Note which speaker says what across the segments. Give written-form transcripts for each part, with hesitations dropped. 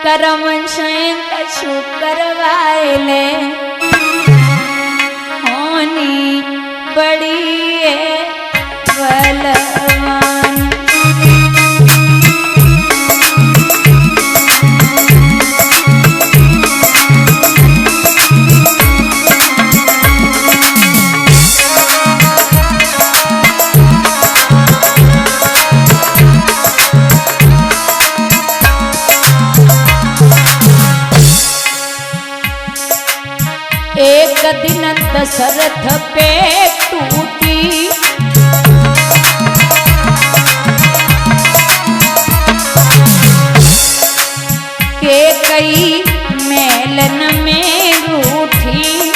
Speaker 1: करम शयन कछु करवाएले होनी बड़ी है बलवान। एक दिन दशरथ पे टूटी के कई मेलन में रूठी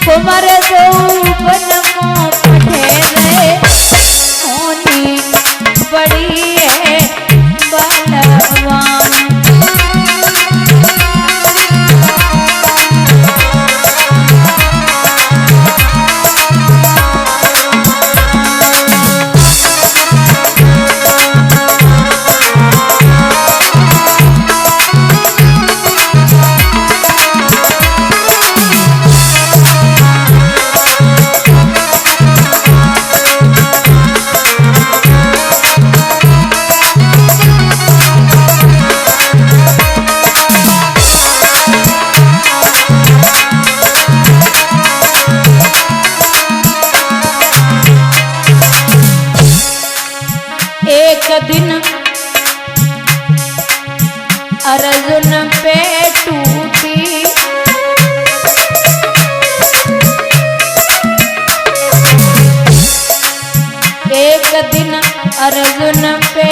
Speaker 1: कुंवर यौवन को पठेरे होनी बड़ी है बलवान। एक दिन अर्जुन पे टूटी एक दिन अर्जुन पे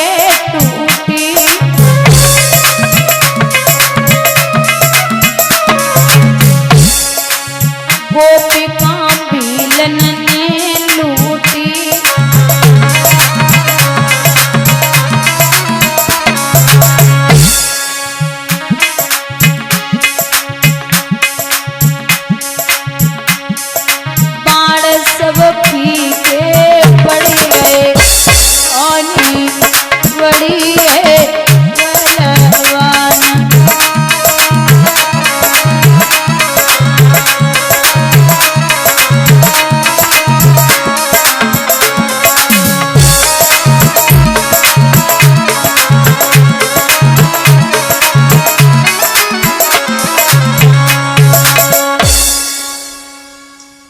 Speaker 1: टूटी गोपिका भीलन ने लूटी सब फीके पड़ गए होनी बड़ी है बलवान।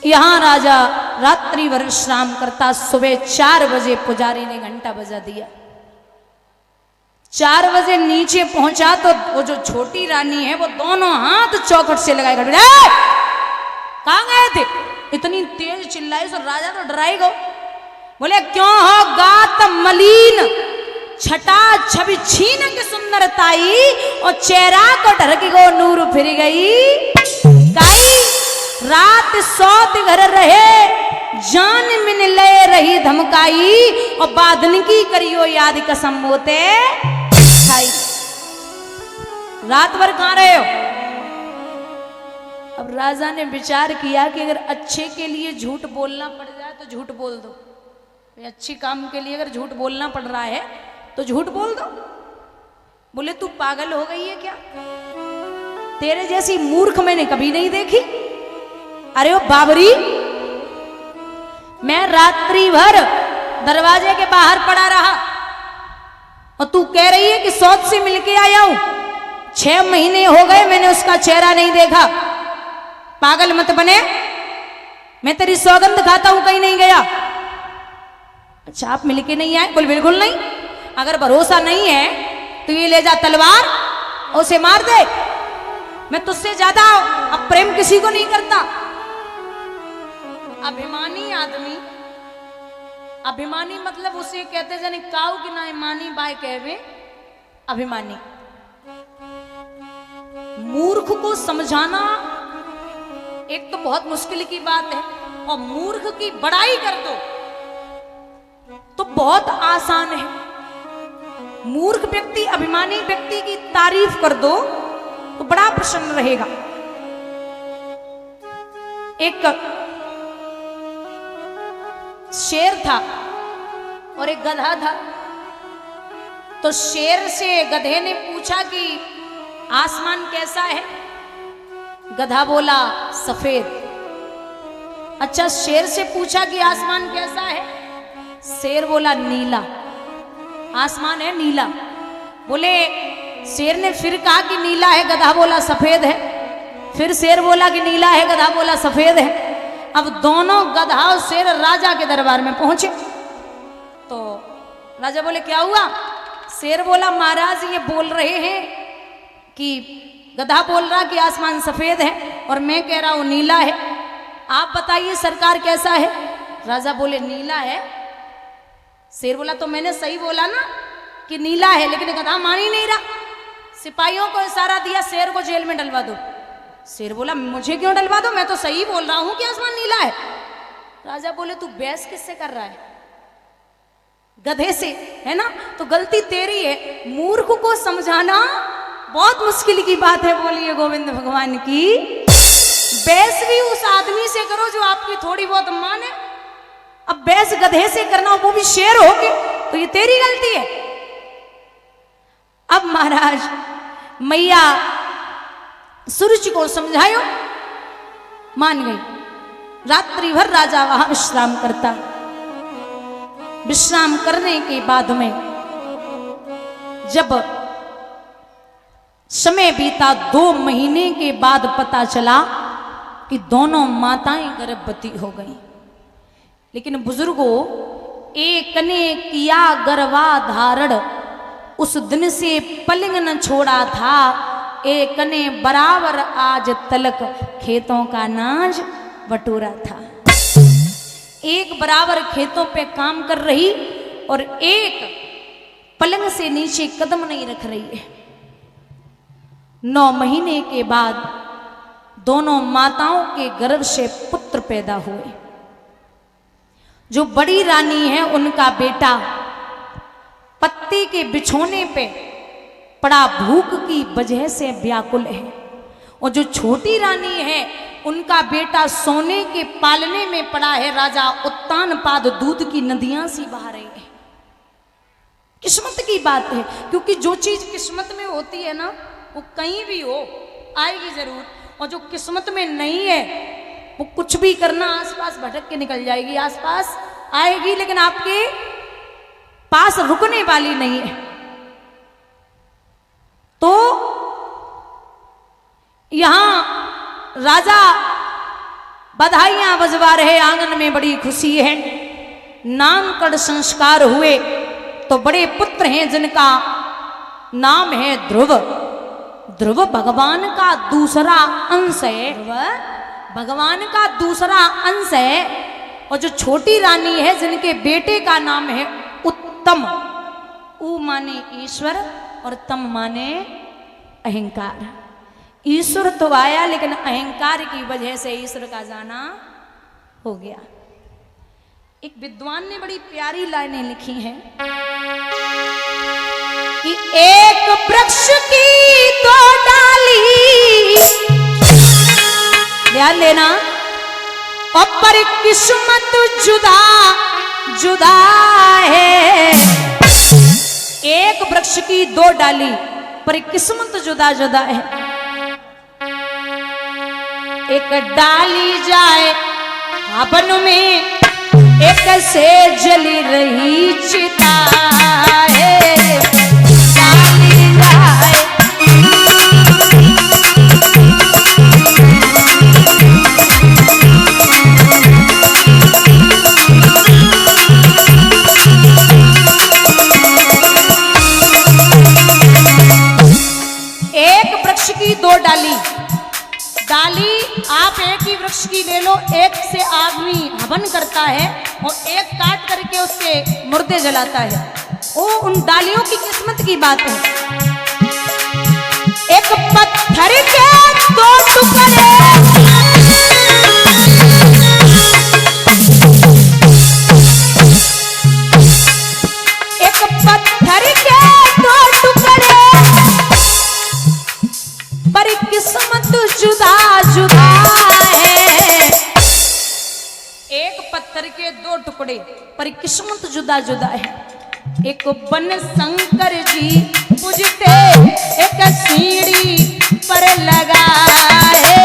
Speaker 1: यहाँ राजा रात्रि भर विश्राम करता। सुबह 4 बजे पुजारी ने घंटा बजा दिया। 4 बजे नीचे पहुंचा तो वो जो छोटी रानी है वो दोनों हाथ चौखट से लगाए खड़े। कहाँ गए थे? इतनी तेज चिल्लाई सो राजा तो डराई गो। बोले क्यों हो गात मलिन छटा छवि छीन के सुंदरताई और चेहरा को ढरकी गो नूर फिर गई काई रात सौत घर रहे जान मिन ले रही धमकाई और बादन की करियो याद कसम मोते खाई। रात भर कहाँ रहे हो? अब राजा ने विचार किया कि अगर अच्छे के लिए झूठ बोलना पड़ जाए तो झूठ बोल दो। अच्छे काम के लिए अगर झूठ बोलना पड़ रहा है तो झूठ बोल दो। बोले तू पागल हो गई है क्या? तेरे जैसी मूर्ख मैंने कभी नहीं देखी। अरे ओ बाबरी, मैं रात्रि भर दरवाजे के बाहर पड़ा रहा और तू कह रही है कि सौत से मिलके आया हूं। 6 महीने हो गए मैंने उसका चेहरा नहीं देखा। पागल मत बने, मैं तेरी सौगंध खाता हूं कहीं नहीं गया। अच्छा आप मिलके नहीं आए? बोल बिल्कुल नहीं। अगर भरोसा नहीं है तो ये ले जा तलवार और उसे मार दे। मैं तुझसे ज्यादा अब प्रेम किसी को नहीं करता। अभिमानी आदमी, अभिमानी मतलब उसे कहते जाने काऊ की ना मानी बाय कहवे अभिमानी। मूर्ख को समझाना एक तो बहुत मुश्किल की बात है और मूर्ख की बड़ाई कर दो तो बहुत आसान है। मूर्ख व्यक्ति अभिमानी व्यक्ति की तारीफ कर दो तो बड़ा प्रसन्न रहेगा। एक शेर था और एक गधा था। तो शेर से गधे ने पूछा कि आसमान कैसा है? गधा बोला सफेद। अच्छा, शेर से पूछा कि आसमान कैसा है? शेर बोला नीला। आसमान है नीला। बोले शेर ने फिर कहा कि नीला है, गधा बोला सफेद है। फिर शेर बोला कि नीला है, गधा बोला सफेद है। अब दोनों गधा और शेर राजा के दरबार में पहुंचे। तो राजा बोले क्या हुआ? शेर बोला महाराज ये बोल रहे हैं कि गधा बोल रहा कि आसमान सफेद है और मैं कह रहा हूं नीला है, आप बताइए सरकार कैसा है? राजा बोले नीला है। शेर बोला तो मैंने सही बोला ना कि नीला है, लेकिन गधा मान ही नहीं रहा। सिपाहियों को इशारा दिया शेर को जेल में डलवा दो। शेर बोला मुझे क्यों डलवा दो, मैं तो सही बोल रहा हूं कि आसमान नीला है। राजा बोले तू बहस किससे कर रहा है? गधे से, है ना? तो गलती तेरी है, मूर्ख को समझाना बहुत मुश्किल की बात है। बोलिए गोविंद भगवान की। बहस भी उस आदमी से करो जो आपकी थोड़ी बहुत माने। अब बहस गधे से करना, वो भी शेर होके, तो ये तेरी गलती है। अब महाराज मैया सूरज को समझायो, मान गई। रात्रि भर राजा वहां विश्राम करता। विश्राम करने के बाद में जब समय बीता, 2 महीने के बाद पता चला कि दोनों माताएं गर्भवती हो गईं। लेकिन बुजुर्गों, एक ने किया गर्भाधारण, उस दिन से पलंग न छोड़ा था। एक ने बराबर आज तलक खेतों का नाज बटोरा था। एक बराबर खेतों पे काम कर रही और एक पलंग से नीचे कदम नहीं रख रही है। 9 महीने के बाद दोनों माताओं के गर्भ से पुत्र पैदा हुए। जो बड़ी रानी है उनका बेटा पत्ती के बिछोने पे पड़ा भूख की वजह से व्याकुल है, और जो छोटी रानी है उनका बेटा सोने के पालने में पड़ा है। राजा उत्तानपाद दूध की नदियां सी बहा रही है। किस्मत की बात है, क्योंकि जो चीज किस्मत में होती है ना, वो कहीं भी हो आएगी जरूर, और जो किस्मत में नहीं है वो कुछ भी करना आसपास भटक के निकल जाएगी। आसपास आएगी लेकिन आपके पास रुकने वाली नहीं है। तो यहां राजा बधाइयां बजवा रहे, आंगन में बड़ी खुशी है। नामकरण संस्कार हुए तो बड़े पुत्र हैं जिनका नाम है ध्रुव। ध्रुव भगवान का दूसरा अंश है। भगवान का दूसरा अंश है। और जो छोटी रानी है जिनके बेटे का नाम है उत्तम। ऊ माने ईश्वर और तम माने अहंकार। ईश्वर तो आया लेकिन अहंकार की वजह से ईश्वर का जाना हो गया। एक विद्वान ने बड़ी प्यारी लाइनें लिखी हैं कि एक वृक्ष की 2 डाली, ध्यान देना, और पर किस्मत जुदा जुदा है। एक वृक्ष की 2 डाली पर किस्मत जुदा जुदा है। एक डाली जाए हवन में, एक से जली रही चिता है। डाली जाए एक वृक्ष की 2 डाली। डाली आप एक ही वृक्ष की ले लो, एक से आदमी हवन करता है और एक काट करके उसके मुर्दे जलाता है। वो उन डालियों की किस्मत की बात है। एक पत्थर के 2 टुकड़े, एक पत्थर के 2 टुकड़े, पर किस्मत जुदा जुदा है। एक पत्थर पत्थर के दो टुकड़े पर किस्मत जुदा जुदा है। एक बन शंकर जी पूजते, एक सीढ़ी पर लगा है।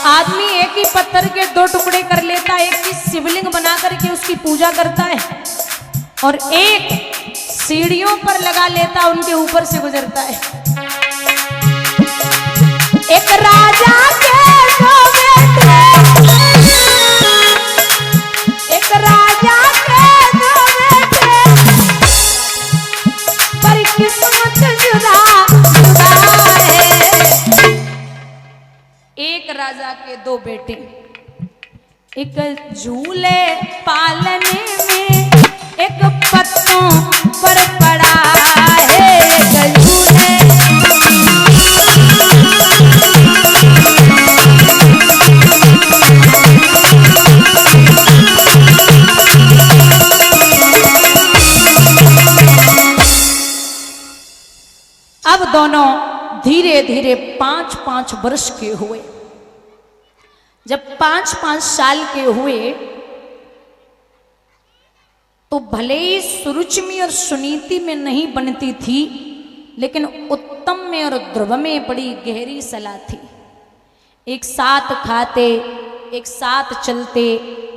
Speaker 1: आदमी एक ही पत्थर के दो टुकड़े कर लेता है, एक की शिवलिंग बना करके उसकी पूजा करता है, और एक सीढ़ियों पर लगा लेता, उनके ऊपर से गुजरता है। एक राजा के दो बेटे, एक राजा के दो बेटे, पर किस्मत जुदा जुदा है। एक राजा के दो बेटे, एक झूले पालने में, एक पत्तों पर पड़ा है। एक झूले अब दोनों धीरे धीरे 5-5 वर्ष के हुए। जब 5-5 साल के हुए तो भले ही सुरुचि और सुनीति में नहीं बनती थी, लेकिन उत्तम में और ध्रुव में बड़ी गहरी सलाह थी। एक साथ खाते, एक साथ चलते,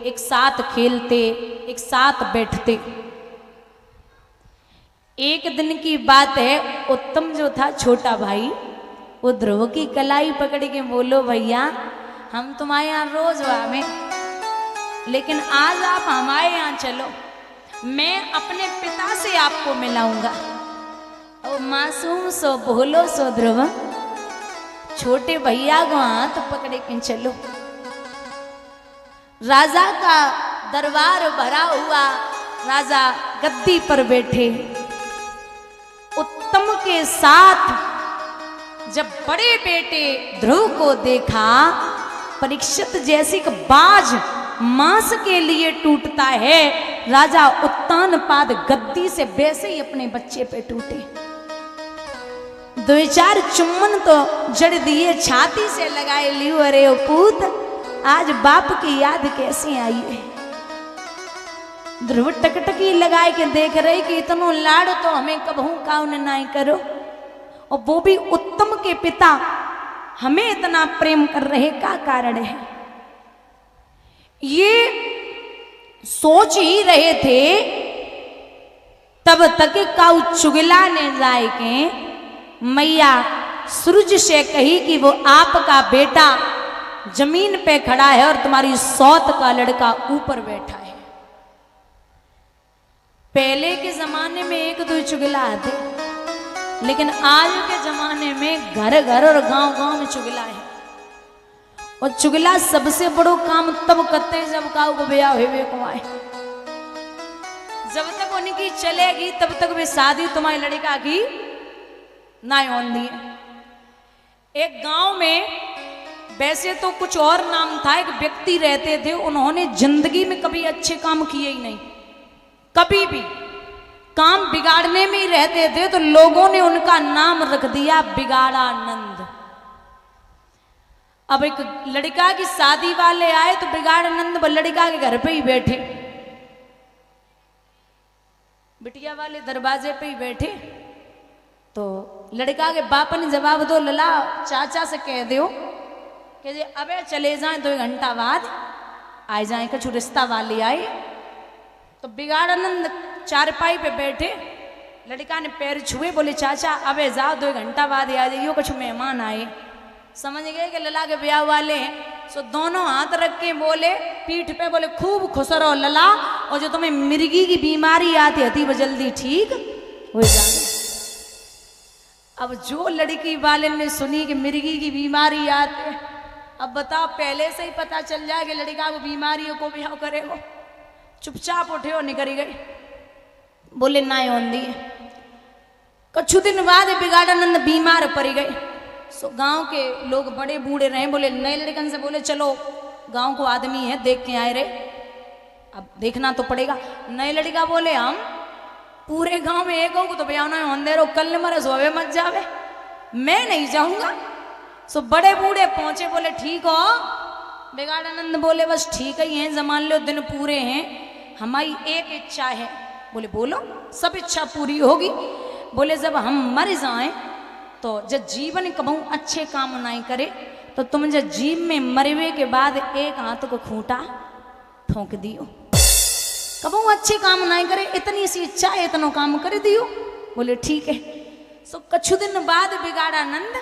Speaker 1: एक साथ खेलते, एक साथ बैठते। एक दिन की बात है, उत्तम जो था छोटा भाई, वो ध्रुव की कलाई पकड़ के बोलो, भैया हम तुम्हारे यहाँ रोज आवे, लेकिन आज आप हमारे यहाँ चलो, मैं अपने पिता से आपको मिलाऊंगा। और मासूम सो बोलो सो ध्रुव, छोटे भैया को हाथ पकड़े के चलो। राजा का दरबार भरा हुआ, राजा गद्दी पर बैठे। उत्तम के साथ जब बड़े बेटे ध्रुव को देखा, परीक्षित जैसी बाज मांस के लिए टूटता है, राजा उत्तानपाद गद्दी से वैसे ही अपने बच्चे पे टूटे। 2-4 चुम्बन तो जड़ दिए, छाती से लगाए लियो, अरे ओ पूत आज बाप की याद कैसी आई है। ध्रुव टकटकी लगाए के देख रहे कि इतनो लाड़ तो हमें कबहू काउन ना करो, और वो भी उत्तम के पिता हमें इतना प्रेम कर रहे, का कारण है। ये सोच ही रहे थे, तब तक काऊ चुगला ने जाए के मैया सूरज से कही कि वो आपका बेटा जमीन पे खड़ा है और तुम्हारी सौत का लड़का ऊपर बैठा है। पहले के जमाने में 1-2 चुगला आते, लेकिन आज के जमाने में घर घर और गांव गांव में चुगला है। और चुगला सबसे बड़ो काम तब करते जब काऊ को ब्याह हुए को आए। जब तक उनकी चलेगी तब तक वे शादी तुम्हारी लड़का की ना होती है। एक गांव में वैसे तो कुछ और नाम था, एक व्यक्ति रहते थे, उन्होंने जिंदगी में कभी अच्छे काम किए ही नहीं, कभी भी काम बिगाड़ने में ही रहते थे, तो लोगों ने उनका नाम रख दिया बिगाड़ानंद। अब एक लड़का की शादी वाले आए तो बिगाड़ानंद लड़का के घर पे ही बैठे, बिटिया वाले दरवाजे पे ही बैठे। तो लड़का के बाप ने जवाब दो, लला चाचा से कह दो कि जे अबे चले जाएं 2 घंटा बाद आ जाए, कुछ रिश्ता वाले आए। तो बिगाड़ानंद चारपाई पे बैठे, लड़का ने पैर छुए, बोले चाचा अबे जाओ 2 घंटा बाद आ जाइयो, कुछ मेहमान आए। समझ गए कि लला के ब्याह वाले हैं, सो दोनों हाथ रख के बोले पीठ पे, बोले खूब खुश रहो लला, और जो तुम्हें मिर्गी की बीमारी आती है वो जल्दी ठीक हो जाए। अब जो लड़की वाले ने सुनी कि मिर्गी की बीमारी आती है, अब बताओ पहले से ही पता चल जाए कि लड़का को बीमारियों को ब्याह करेगा, चुपचाप उठे और निकल गए, बोले ना होंदी है। कुछ दिन बाद बिगाड़ानंद बीमार पड़ गए। सो गांव के लोग बड़े बूढ़े रहे, बोले नए लड़कन से बोले चलो गांव को आदमी है देख के आए रे। अब देखना तो पड़ेगा। नए लड़का बोले हम पूरे गांव में एक को तो बयाना है अंधेरो कल मरे सोवे मत जावे, मैं नहीं जाऊंगा। सो बड़े बूढ़े पहुंचे, बोले ठीक हो। बिगाड़ानंद बोले बस ठीक ही है, जमान लो दिन पूरे हैं, हमारी एक इच्छा है। बोले बोलो, सब इच्छा पूरी होगी। बोले जब हम मर जाएं तो जब जीवन कबहू अच्छे काम नहीं करे तो तुम जब जीव में मरवे के बाद एक हाथ को खूंटा ठोंक दियो, कबहू अच्छे काम नहीं करे, इतनी सी इच्छा है, इतना काम कर दियो। बोले ठीक है। सो कुछ दिन बाद बिगाड़ानंद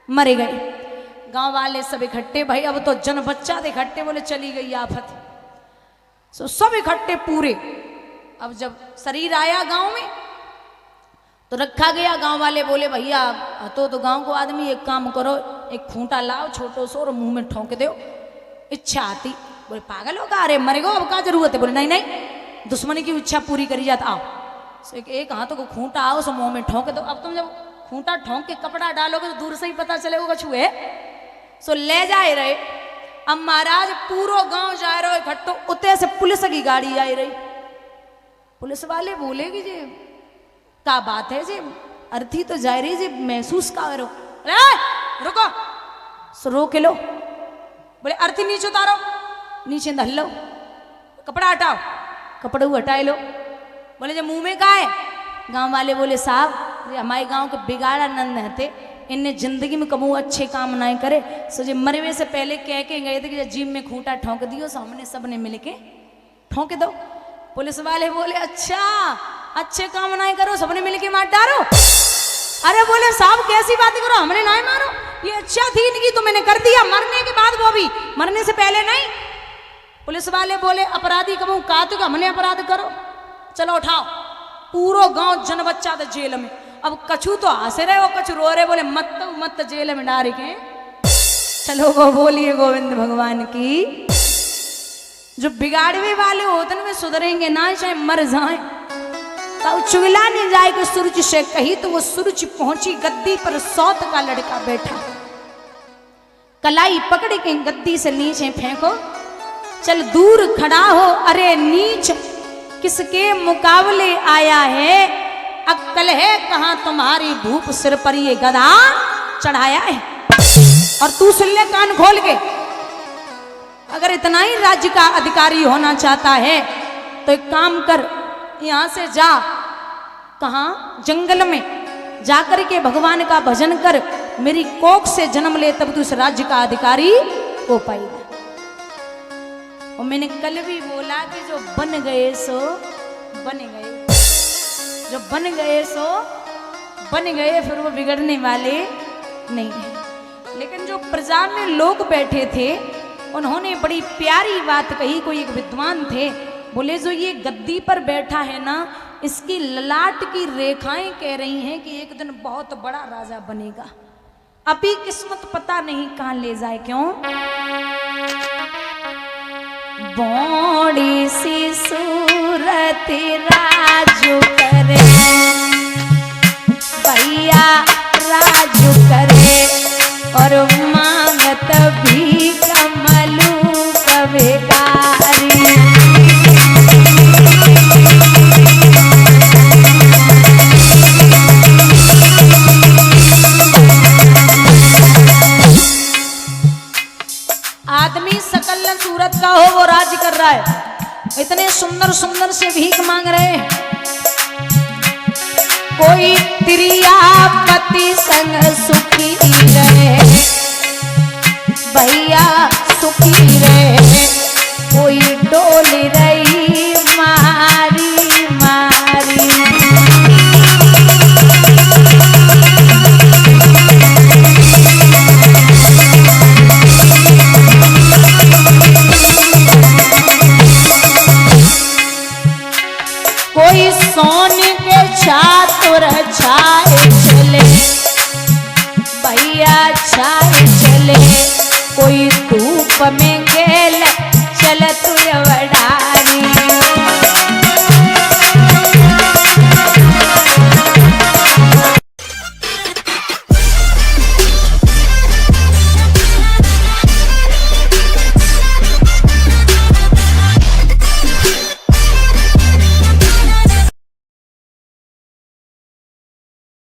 Speaker 1: मरे गए। गांव वाले सब इकट्ठे, भाई अब तो जन बच्चा इकट्ठे, बोले चली गई आफत। सो सब इकट्ठे पूरे। अब जब शरीर आया गांव में तो रखा गया। गांव वाले बोले भैया तो गांव को आदमी एक काम करो, एक खूंटा लाओ छोटो सो और मुंह में ठोंक दो, इच्छा आती। बोले पागल होगा, अरे मरे गो अब क्या जरूरत है। बोले नहीं नहीं, दुश्मनी की इच्छा पूरी करी जाता, आओ। सो एक हाथों को खूंटा आओ, सो मुंह में ठोंक दो। अब तुम जब खूंटा ठोंक के कपड़ा डालोगे तो दूर से ही पता चलेगा कछु है। सो ले जाए रहे। अब महाराज पूरा गांव जा रहे इकट्ठो, उतने से पुलिस की गाड़ी आई रही। पुलिस वाले बोलेगी जी क्या बात है जी, अर्थी तो जा रही जी, महसूस करो। रुको, सो रोक लो। बोले अर्थी नीचे उतारो, नीचे धल लो, कपड़ा हटाओ, कपड़े हटाए लो। बोले जब मुंह में का है। गांव वाले बोले साहब हमारे गांव के बिगाड़ानंद थे, इनने जिंदगी में कबू अच्छे काम नहीं करे, सो जो मरवे से पहले कह के गए थे कि जीव में खूंटा ठोंक दियो, सो हमने सबने मिल के ठोंक दो। पुलिस वाले बोले अच्छा अच्छे काम नहीं करो, सबने मिल के मार डालो। अरे बोले साहब कैसी बात करो, हमने नहीं मारो, ये अच्छा थी इनकी तो मैंने कर दिया, मरने के बाद वो भी, मरने से पहले नहीं। पुलिस वाले बोले अपराधी कबू कहा तो हमने अपराध करो, चलो उठाओ। पूरा गांव जन बच्चा था जेल में। अब कछु तो हंसे रहे, वो कछु रो रहे, बोले मत जेल में डाल के। चलो वो बोलिए गोविंद भगवान की। जो बिगाड़वे वाले होते हैं वे सुधरेंगे ना, चाहे मर जाए। तो चुगला नहीं जाए कि सूरज से कही, तो वो सूरज पहुंची गद्दी पर, सौत का लड़का बैठा। कलाई पकड़ के गद्दी से नीचे फेंको, चल दूर खड़ा हो, अरे नीच किसके मुकाबले आया है, अक्कल है कहां तुम्हारी, भूप सिर पर ये गदा चढ़ाया है। और तू सुन ले कान खोल के, अगर इतना ही राज्य का अधिकारी होना चाहता है तो एक काम कर, यहां से जा, कहां जंगल में जाकर के भगवान का भजन कर, मेरी कोख से जन्म ले, तब तू इस राज्य का अधिकारी हो पाएगा। और मैंने कल भी बोला कि जो बन गए सो बन गए, जो बन गए सो बन गए, फिर वो बिगड़ने वाले नहीं है। लेकिन जो प्रजा में लोग बैठे थे उन्होंने बड़ी प्यारी बात कही। कोई एक विद्वान थे, बोले जो ये गद्दी पर बैठा है ना, इसकी ललाट की रेखाएं कह रही हैं कि एक दिन बहुत बड़ा राजा बनेगा। अभी किस्मत पता नहीं कहां ले जाए। क्यों? बड़ी सी सूरत राजू करे, भैया राजू करे, और मांगत भी कमलू कवेकारी। आदमी सकल सूरत का हो वो राज कर रहा है, इतने सुंदर सुंदर से भीख मांग रहे हैं। कोई त्रिया पति संग सुखी रहे, भैया सुखी रहे, कोई डोली रही मारी मारी। कोई सोने के छातुर छाए चले, भैया छाए चले, कोई धूप में गेल चल तू वडारी।